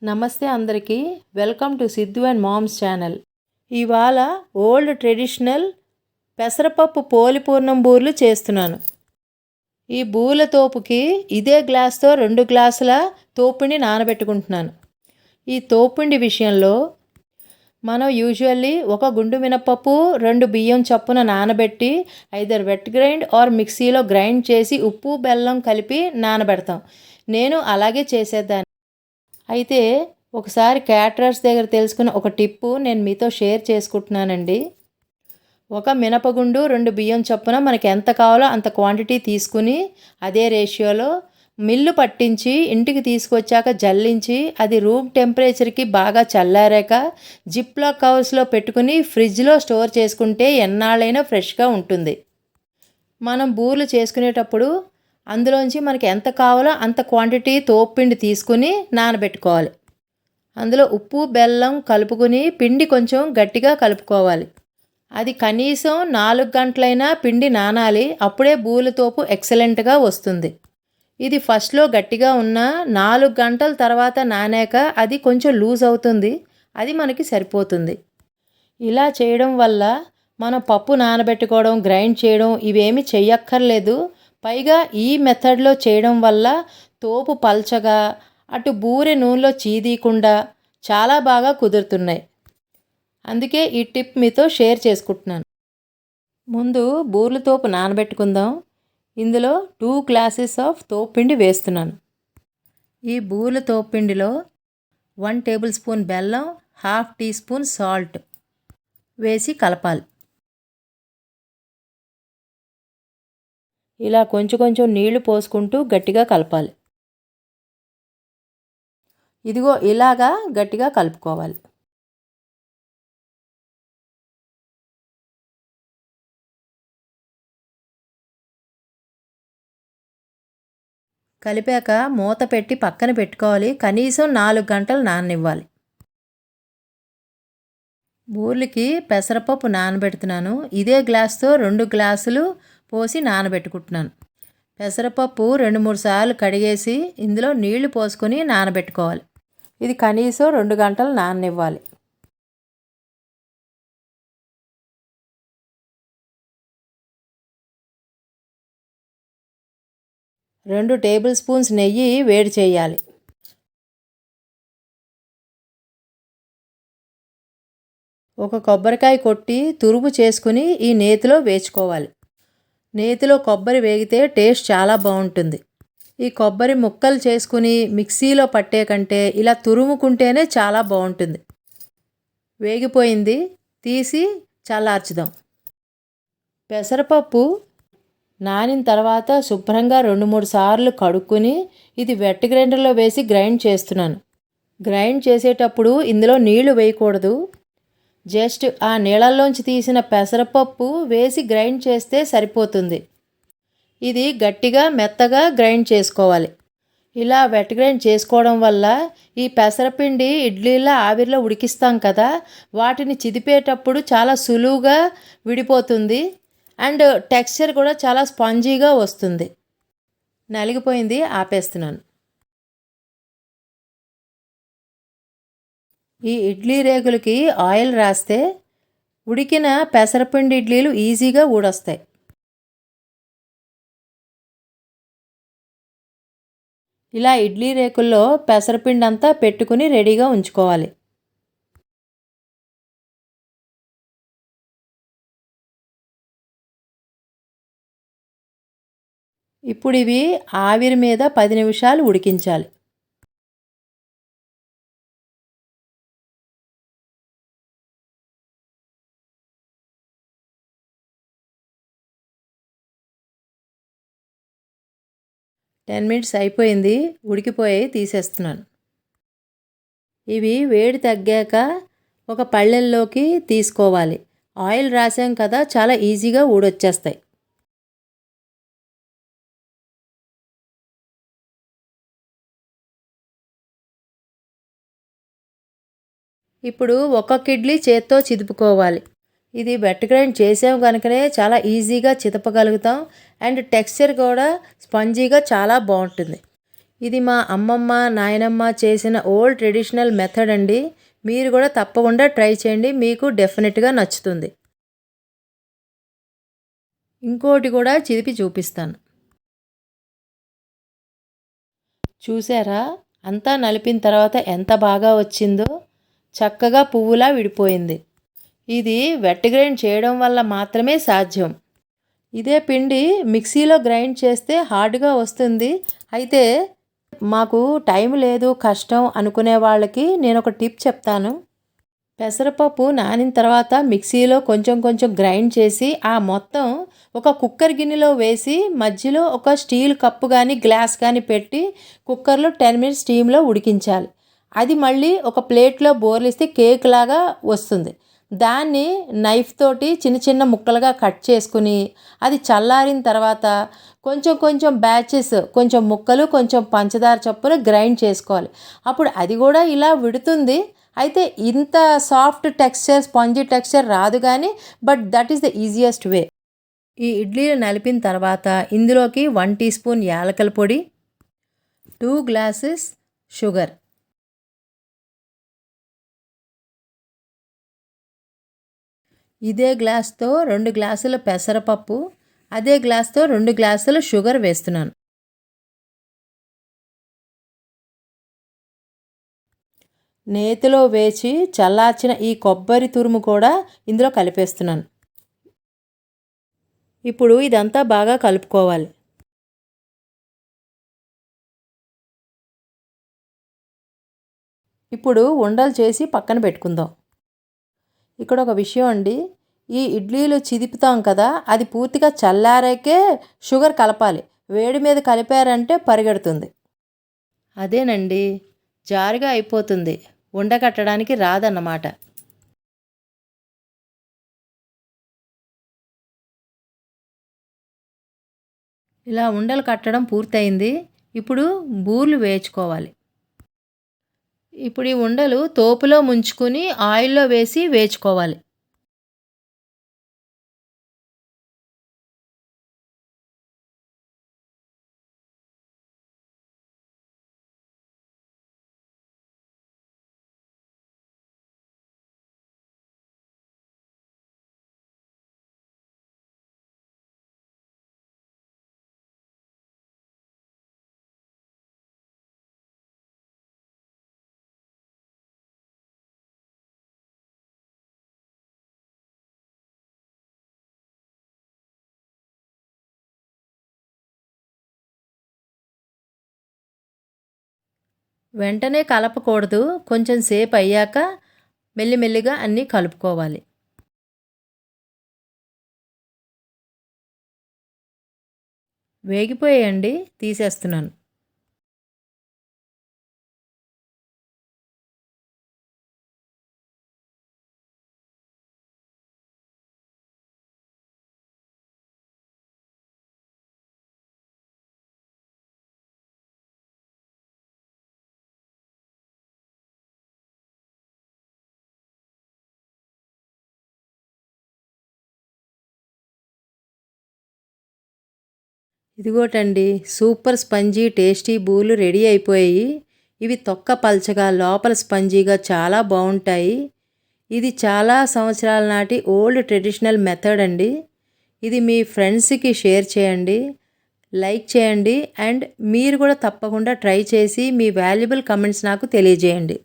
నమస్తే అందరికీ. Welcome to Siddhu and mom's channel. ఇవాళ ఓల్డ్ ట్రెడిషనల్ పెసరపప్పు పోలిపూర్ణం బూరెలు చేస్తున్నాను. ఈ బూరెల తోపుకి ఇదే గ్లాస్తో 2 గ్లాసుల తోపుపిండి నానబెట్టుకుంటున్నాను. ఈ తోపుపిండి విషయంలో మనం యూజువల్లీ 1 గుండు మినపప్పు 2 బియ్యం చప్పున నానబెట్టి ఐదర్ వెట్ గ్రైండ్ ఆర్ మిక్సీలో గ్రైండ్ చేసి ఉప్పు బెల్లం కలిపి నానబెడతాం. నేను అలాగే చేసేదాన్ని. అయితే ఒకసారి క్యాటరర్స్ దగ్గర తెలుసుకున్న ఒక టిప్పు నేను మీతో షేర్ చేసుకుంటున్నానండి. 1 మినపగుండు 2 బియ్యం చొప్పున మనకి ఎంత కావాలో అంత క్వాంటిటీ తీసుకుని అదే రేషియోలో మిల్లు పట్టించి ఇంటికి తీసుకొచ్చాక జల్లించి అది రూమ్ టెంపరేచర్కి బాగా చల్లారాక జిప్లాక్ కవర్స్లో పెట్టుకుని ఫ్రిడ్జ్లో స్టోర్ చేసుకుంటే ఎన్నాళ్ళైనా ఫ్రెష్గా ఉంటుంది. మనం బూరెలు చేసుకునేటప్పుడు అందులోంచి మనకి ఎంత కావాలో అంత క్వాంటిటీ తోపుపిండి తీసుకుని నానబెట్టుకోవాలి. అందులో ఉప్పు బెల్లం కలుపుకుని పిండి కొంచెం గట్టిగా కలుపుకోవాలి. అది కనీసం 4 గంటలైనా పిండి నానాలి. అప్పుడే బూరెల తోపు ఎక్సలెంట్గా వస్తుంది. ఇది ఫస్ట్లో గట్టిగా ఉన్న 4 గంటల తర్వాత నానాక అది కొంచెం లూజ్ అవుతుంది. అది మనకి సరిపోతుంది. ఇలా చేయడం వల్ల మనం పప్పు నానబెట్టుకోవడం గ్రైండ్ చేయడం ఇవేమీ చెయ్యక్కర్లేదు. పైగా ఈ మెథడ్లో చేయడం వల్ల తోపు పల్చగా అటు బూరె నూనెలో చీదీయకుండా చాలా బాగా కుదురుతున్నాయి. అందుకే ఈ టిప్ మీతో షేర్ చేసుకుంటున్నాను. ముందు బూరెల తోపు నానబెట్టుకుందాం. ఇందులో 2 గ్లాసెస్ ఆఫ్ తోపుపిండి వేస్తున్నాను. ఈ బూరెల తోపుపిండిలో 1 టేబుల్ స్పూన్ బెల్లం, 1/2 టీ స్పూన్ సాల్ట్ వేసి కలపాలి. ఇలా కొంచెం కొంచెం నీళ్లు పోసుకుంటూ గట్టిగా కలపాలి. ఇదిగో ఇలాగా గట్టిగా కలుపుకోవాలి. కలిపాక మూత పెట్టి పక్కన పెట్టుకోవాలి. కనీసం 4 గంటలు నాననివ్వాలి. బూరెలకి పెసరపప్పు నానబెడుతున్నాను. ఇదే గ్లాస్తో 2 గ్లాసులు పోసి నానబెట్టుకుంటున్నాను. పెసరపప్పు 2-3 సార్లు కడిగేసి ఇందులో నీళ్లు పోసుకొని నానబెట్టుకోవాలి. ఇది కనీసం 2 గంటలు నాననివ్వాలి. రెండు టేబుల్ స్పూన్స్ నెయ్యి వేడి చేయాలి. ఒక కొబ్బరికాయ కొట్టి తురుము చేసుకుని ఈ నేతిలో వేసుకోవాలి. నేతిలో కొబ్బరి వేగితే టేస్ట్ చాలా బాగుంటుంది. ఈ కొబ్బరి ముక్కలు చేసుకుని మిక్సీలో పట్టే కంటే ఇలా తురుముకుంటేనే చాలా బాగుంటుంది. వేగిపోయింది, తీసి చల్లార్చుదాం. పెసరపప్పు నానిన తర్వాత శుభ్రంగా 2-3 సార్లు కడుక్కొని ఇది వెట్ గ్రైండర్లో వేసి గ్రైండ్ చేస్తున్నాను. గ్రైండ్ చేసేటప్పుడు ఇందులో నీళ్లు వేయకూడదు. జస్ట్ ఆ నీళ్ళల్లోంచి తీసిన పెసరపప్పు వేసి గ్రైండ్ చేస్తే సరిపోతుంది. ఇది గట్టిగా మెత్తగా గ్రైండ్ చేసుకోవాలి. ఇలా వెట్ గ్రైండ్ చేసుకోవడం వల్ల ఈ పెసరపిండి ఇడ్లీలా ఆవిరిలో ఉడికిస్తాం కదా, వాటిని చిదిపేటప్పుడు చాలా సులువుగా విడిపోతుంది. అండ్ టెక్స్చర్ కూడా చాలా స్పాంజీగా వస్తుంది. నలిగిపోయింది, ఆపేస్తున్నాను. ఈ ఇడ్లీ రేకులకి ఆయిల్ రాస్తే ఉడికిన పెసరపిండి ఇడ్లీలు ఈజీగా ఊడొస్తాయి. ఇలా ఇడ్లీ రేకుల్లో పెసరపిండి అంతా పెట్టుకుని రెడీగా ఉంచుకోవాలి. ఇప్పుడు ఇవి ఆవిరి మీద 10 నిమిషాలు ఉడికించాలి. టెన్ మినిట్స్ అయిపోయింది, ఉడికిపోయి తీసేస్తున్నాను. ఇవి వేడి తగ్గాక ఒక పళ్ళెల్లోకి తీసుకోవాలి. ఆయిల్ రాసాం కదా, చాలా ఈజీగా ఊడొచ్చేస్తాయి. ఇప్పుడు ఒక్కొక్క ఇడ్లీ చేత్తో చిదుపుకోవాలి. ఇది వెట్ గ్రైండ్ చేసాం కనుకనే చాలా ఈజీగా చితపగలుగుతాం. అండ్ టెక్స్చర్ కూడా స్పంజీగా చాలా బాగుంటుంది. ఇది మా అమ్మమ్మ నాయనమ్మ చేసిన ఓల్డ్ ట్రెడిషనల్ మెథడ్ అండి. మీరు కూడా తప్పకుండా ట్రై చేయండి, మీకు డెఫినెట్గా నచ్చుతుంది. ఇంకోటి కూడా చిదిపి చూపిస్తాను. చూసారా, అంతా నలిపిన తర్వాత ఎంత బాగా వచ్చిందో, చక్కగా పువ్వులా విడిపోయింది. ఇది వెట్ గ్రైండ్ చేయడం వల్ల మాత్రమే సాధ్యం. ఇదే పిండి మిక్సీలో గ్రైండ్ చేస్తే హార్డ్గా వస్తుంది. అయితే మాకు టైం లేదు, కష్టం అనుకునే వాళ్ళకి నేను ఒక టిప్ చెప్తాను. పెసరపప్పు నానిన తర్వాత మిక్సీలో కొంచెం కొంచెం గ్రైండ్ చేసి ఆ మొత్తం ఒక కుక్కర్ గిన్నెలో వేసి మధ్యలో ఒక స్టీల్ కప్పు కానీ గ్లాస్ కానీ పెట్టి కుక్కర్లో 10 మినిట్స్ స్టీమ్లో ఉడికించాలి. అది మళ్ళీ ఒక ప్లేట్లో బోర్లిస్తే కేక్ లాగా వస్తుంది. దాన్ని నైఫ్ తోటి చిన్న చిన్న ముక్కలుగా కట్ చేసుకుని అది చల్లారిన తర్వాత కొంచెం కొంచెం బ్యాచెస్, కొంచెం ముక్కలు కొంచెం పంచదార చొప్పున గ్రైండ్ చేసుకోవాలి. అప్పుడు అది కూడా ఇలా విడుతుంది. అయితే ఇంత సాఫ్ట్ టెక్స్చర్, స్పాంజీ టెక్స్చర్ రాదు కానీ but that is the easiest way. ఈ ఇడ్లీలు నలిపిన తర్వాత ఇందులోకి 1 టీ స్పూన్ యాలకల పొడి, 2 గ్లాసెస్ షుగర్, ఇదే గ్లాస్తో 2 గ్లాసుల పెసరపప్పు, అదే గ్లాస్తో 2 గ్లాసుల షుగర్ వేస్తున్నాను. నేతిలో వేచి చల్లార్చిన ఈ కొబ్బరి తురుము కూడా ఇందులో కలిపేస్తున్నాను. ఇప్పుడు ఇదంతా బాగా కలుపుకోవాలి. ఇప్పుడు ఉండలు చేసి పక్కన పెట్టుకుందాం. ఇక్కడ ఒక విషయం అండి, ఈ ఇడ్లీలు చిదిపుతాం కదా, అది పూర్తిగా చల్లారాకే షుగర్ కలపాలి. వేడి మీద కలిపారంటే పరిగెడుతుంది. అదేనండి, జారుగా అయిపోతుంది, ఉండకట్టడానికి రాదన్నమాట. ఇలా ఉండలు కట్టడం పూర్తయింది. ఇప్పుడు బూర్లు వేయించుకోవాలి. ఇప్పుడు ఈ ఉండలు తోపులో ముంచుకుని ఆయిల్లో వేసి వేయించుకోవాలి. వెంటనే కలపకూడదు, కొంచెం సేపు అయ్యాక మెల్లిమెల్లిగా అన్నీ కలుపుకోవాలి. వేగిపోయాయండి, తీసేస్తున్నాను. ఇదిగోటండి, సూపర్ స్పంజీ టేస్టీ బూలు రెడీ అయిపోయాయి. ఇవి తొక్క పల్చగా లోపల స్పంజీగా చాలా బాగుంటాయి. ఇది చాలా సంవత్సరాల నాటి ఓల్డ్ ట్రెడిషనల్ మెథడ్ అండి. ఇది మీ ఫ్రెండ్స్కి షేర్ చేయండి, లైక్ చేయండి, అండ్ మీరు కూడా తప్పకుండా ట్రై చేసి మీ వాల్యుబుల్ కమెంట్స్ నాకు తెలియజేయండి.